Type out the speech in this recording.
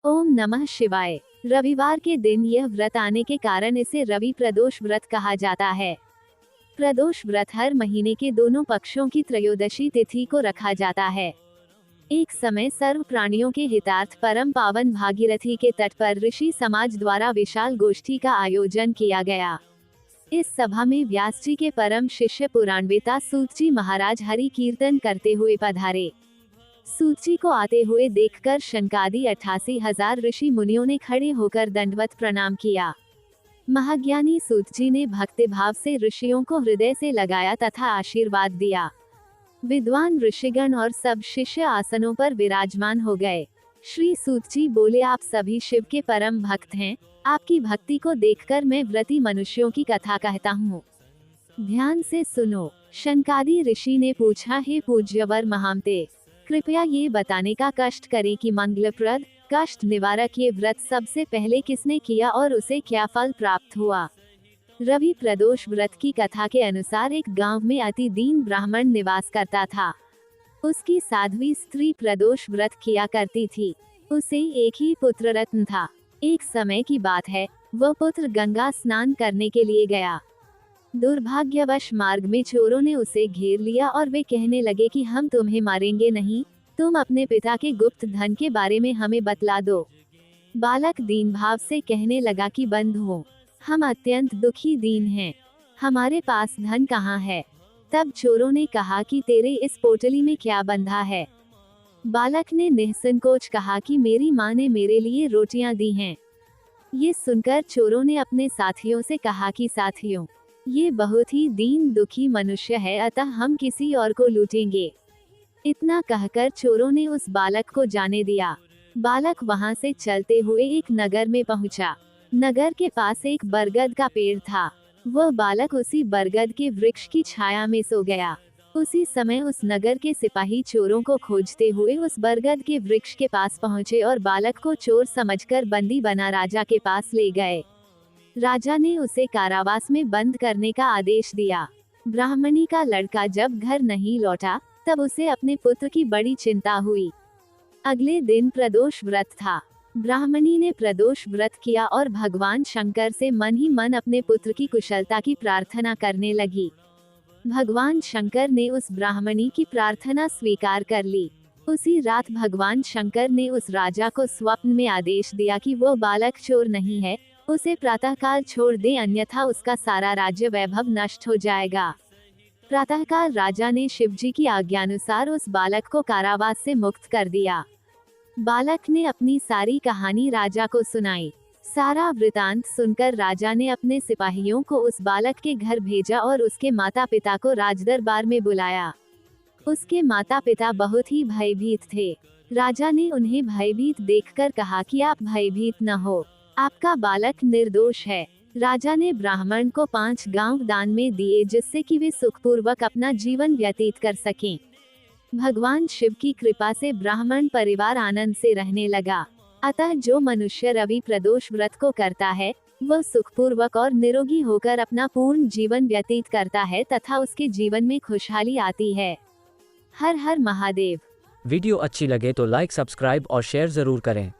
ओम नमः शिवाय। रविवार के दिन यह व्रत आने के कारण इसे रवि प्रदोष व्रत कहा जाता है। प्रदोष व्रत हर महीने के दोनों पक्षों की त्रयोदशी तिथि को रखा जाता है। एक समय सर्व प्राणियों के हितार्थ परम पावन भागीरथी के तट पर ऋषि समाज द्वारा विशाल गोष्ठी का आयोजन किया गया। इस सभा में व्यास जी के परम शिष्य पुराणवेता सूत जी महाराज हरि कीर्तन करते हुए पधारे। सूत जी को आते हुए देखकर शनकादि 88,000 ऋषि मुनियों ने खड़े होकर दंडवत प्रणाम किया। महाज्ञानी सूत जी ने भक्तिभाव से ऋषियों को हृदय से लगाया तथा आशीर्वाद दिया। विद्वान ऋषिगण और सब शिष्य आसनों पर विराजमान हो गए। श्री सूत जी बोले, आप सभी शिव के परम भक्त हैं। आपकी भक्ति को देखकर मैं व्रती मनुष्यों की कथा कहता हूँ, ध्यान से सुनो। शनकादि ऋषि ने पूछा, हे पूज्यवर महामते, कृपया ये बताने का कष्ट करें कि मंगलप्रद कष्ट निवारक ये व्रत सबसे पहले किसने किया और उसे क्या फल प्राप्त हुआ। रवि प्रदोष व्रत की कथा के अनुसार एक गांव में अति दीन ब्राह्मण निवास करता था। उसकी साध्वी स्त्री प्रदोष व्रत किया करती थी। उसे एक ही पुत्र रत्न था। एक समय की बात है, वह पुत्र गंगा स्नान करने के लिए गया। दुर्भाग्यवश मार्ग में चोरों ने उसे घेर लिया और वे कहने लगे कि हम तुम्हें मारेंगे नहीं, तुम अपने पिता के गुप्त धन के बारे में हमें बतला दो। बालक दीन भाव से कहने लगा कि बंधुओं, हम अत्यंत दुखी दीन हैं, हमारे पास धन कहाँ है। तब चोरों ने कहा कि तेरे इस पोटली में क्या बंधा है। बालक ने निःसंकोच कहा कि मेरी माँ ने मेरे लिए रोटियां दी हैं। ये सुनकर चोरों ने अपने साथियों से कहा कि साथियों, ये बहुत ही दीन दुखी मनुष्य है, अतः हम किसी और को लूटेंगे। इतना कहकर चोरों ने उस बालक को जाने दिया। बालक वहां से चलते हुए एक नगर में पहुंचा। नगर के पास एक बरगद का पेड़ था। वह बालक उसी बरगद के वृक्ष की छाया में सो गया। उसी समय उस नगर के सिपाही चोरों को खोजते हुए उस बरगद के वृक्ष के पास पहुंचे और बालक को चोर समझकर बंदी बना राजा के पास ले गए। राजा ने उसे कारावास में बंद करने का आदेश दिया। ब्राह्मणी का लड़का जब घर नहीं लौटा, तब उसे अपने पुत्र की बड़ी चिंता हुई। अगले दिन प्रदोष व्रत था। ब्राह्मणी ने प्रदोष व्रत किया और भगवान शंकर से मन ही मन अपने पुत्र की कुशलता की प्रार्थना करने लगी। भगवान शंकर ने उस ब्राह्मणी की प्रार्थना स्वीकार कर ली। उसी रात भगवान शंकर ने उस राजा को स्वप्न में आदेश दिया कि वो बालक चोर नहीं है, उसे प्रातःकाल छोड़ दे, अन्यथा उसका सारा राज्य वैभव नष्ट हो जाएगा। प्रातःकाल राजा ने शिवजी की आज्ञानुसार उस बालक को कारावास से मुक्त कर दिया। बालक ने अपनी सारी कहानी राजा को सुनाई। सारा वृतांत सुनकर राजा ने अपने सिपाहियों को उस बालक के घर भेजा और उसके माता पिता को राजदरबार में बुलाया। उसके माता पिता बहुत ही भयभीत थे। राजा ने उन्हें भयभीत देखकर कहा कि आप भयभीत न हो, आपका बालक निर्दोष है। राजा ने ब्राह्मण को 5 गांव दान में दिए, जिससे कि वे सुखपूर्वक अपना जीवन व्यतीत कर सकें। भगवान शिव की कृपा से ब्राह्मण परिवार आनंद से रहने लगा। अतः जो मनुष्य रवि प्रदोष व्रत को करता है, वह सुखपूर्वक और निरोगी होकर अपना पूर्ण जीवन व्यतीत करता है तथा उसके जीवन में खुशहाली आती है। हर हर महादेव। वीडियो अच्छी लगे तो लाइक, सब्सक्राइब और शेयर जरूर करें।